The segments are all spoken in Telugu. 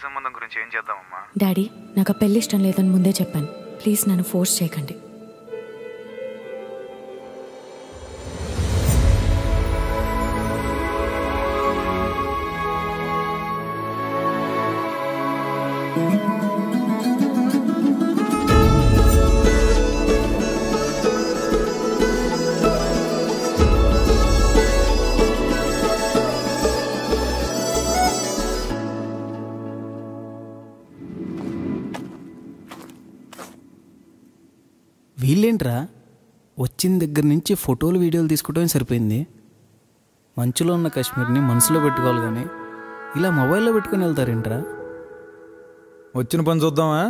సంబంధం గురించి ఏం చేద్దామమ్మా? డాడీ, నాకు ఆ పెళ్లి ఇష్టం లేదని ముందే చెప్పాను. ప్లీజ్ నన్ను ఫోర్స్ చేయకండి. వీళ్ళేంట్రా వచ్చిన దగ్గర నుంచి ఫోటోలు వీడియోలు తీసుకోవడమే సరిపోయింది. మంచులో ఉన్న కాశ్మీర్ని మనసులో పెట్టుకోవాలి కానీ ఇలా మొబైల్లో పెట్టుకుని వెళ్తారేంట్రా? వచ్చిన పని చూద్దామా?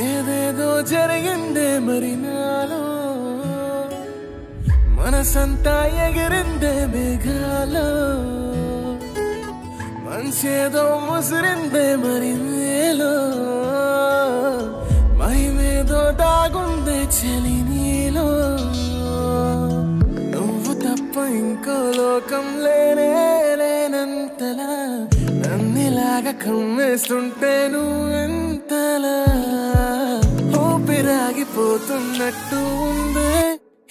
ఏదేదో జరిగిందే మరి నాలో, మనసంతా ఎగిరిందే మేఘాలో, మనసేదో ముసిరిందే మరి నేలో, మహిమేదో దాగుందే చలి నీలో. నువ్వు తప్ప ఇంకో లోకం లేనే లేనంతలా నన్నిలాగా కమ్మేస్తుంటే నువ్వెంతలా ఊపిరాగిపోతున్నట్టు ఉందే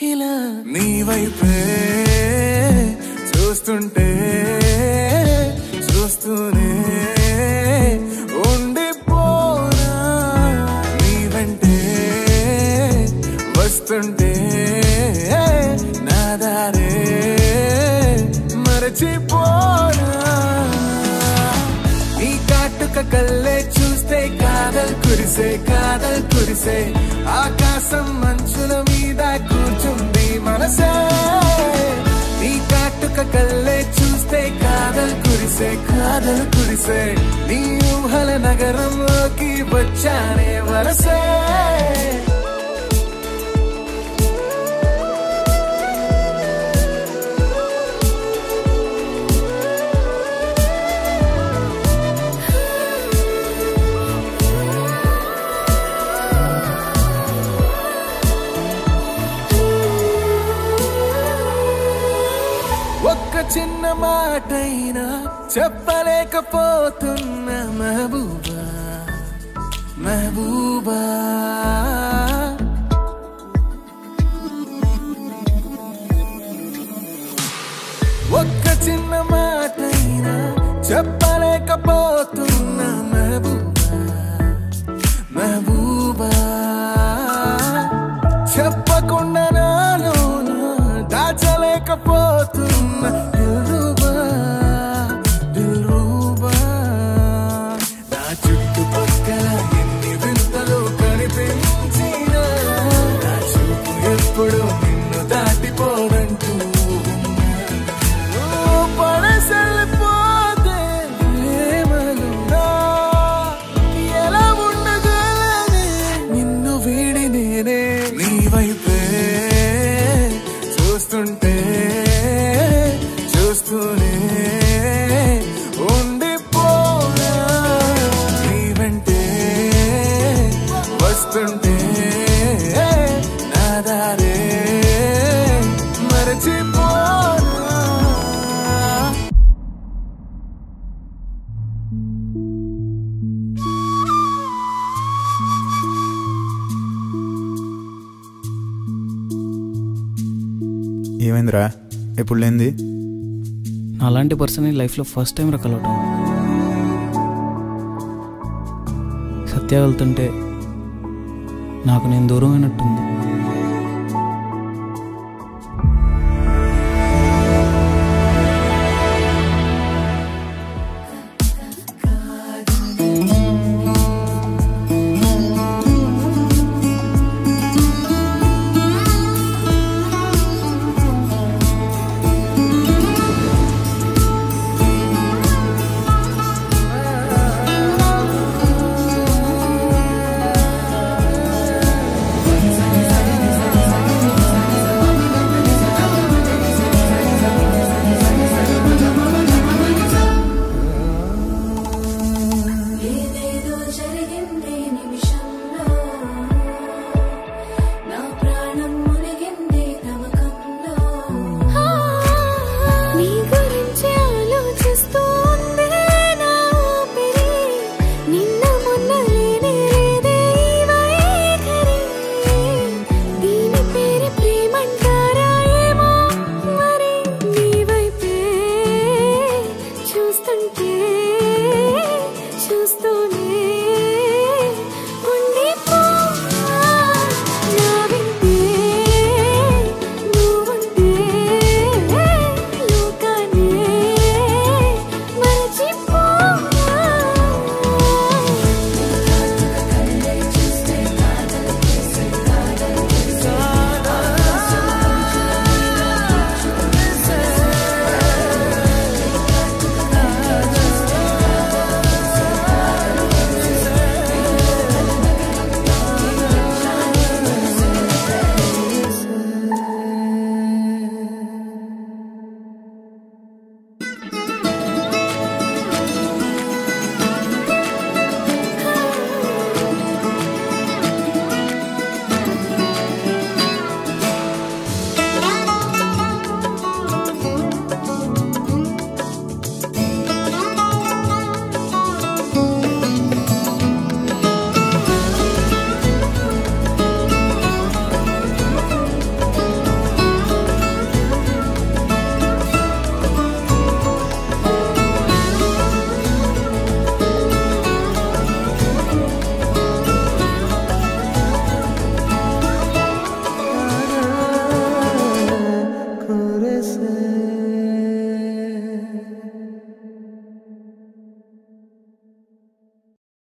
ఇలా నీ వైపే చూస్తుంటే చూస్తూనే ఉండిపోనా, నీ వెంటే వస్తుంటే నా దారే మరచిపోనా. ఈ కాటుక కళ్ళే చూస్తే కాదల్ కురిసే కాదల్ కురిసే, ఆకాశం మంచుల మీద కూర్చుంది మనసే. ఈ కాటుక కళ్ళే చూస్తే కాదల్ కురిసే కాదల్ కురిసే, నీ ఊహల నగరంలోకి వచ్చానే వరసే. ఒక్క చిన్న మాటైనా చెప్పలేకపోతున్నా మహబూబా మహబూబా. ఒక్క చిన్న మాటైనా చెప్పలేకపోతున్నా మహబూబా మహబూబా. చెప్పకుండా నాలో దాచలేకపోతున్నా దిల్రుబా దిల్రుబా. నా చుట్టుపక్కల ఎన్ని వింతలు కనిపించినా నా చూపు ఎప్పుడు నిన్ను దాటిపోదంటూ పడసెళ్ళిపోతే ప్రేమలున్నా ఎలా ఉండగలనే నిన్ను వీడి నేనే. నీ వైపే చూస్తుంటే చూస్తూనే ఉండిపోనా, నీ వెంటే వస్తుంటే నా దారే మరచిపోనా. ఏమైందిరా? ఎప్పుడు లేంది? అలాంటి పర్సన్ లైఫ్లో ఫస్ట్ టైం కలవటం. సత్య వెళ్తుంటే నాకు నేను దూరం అయినట్టుంది.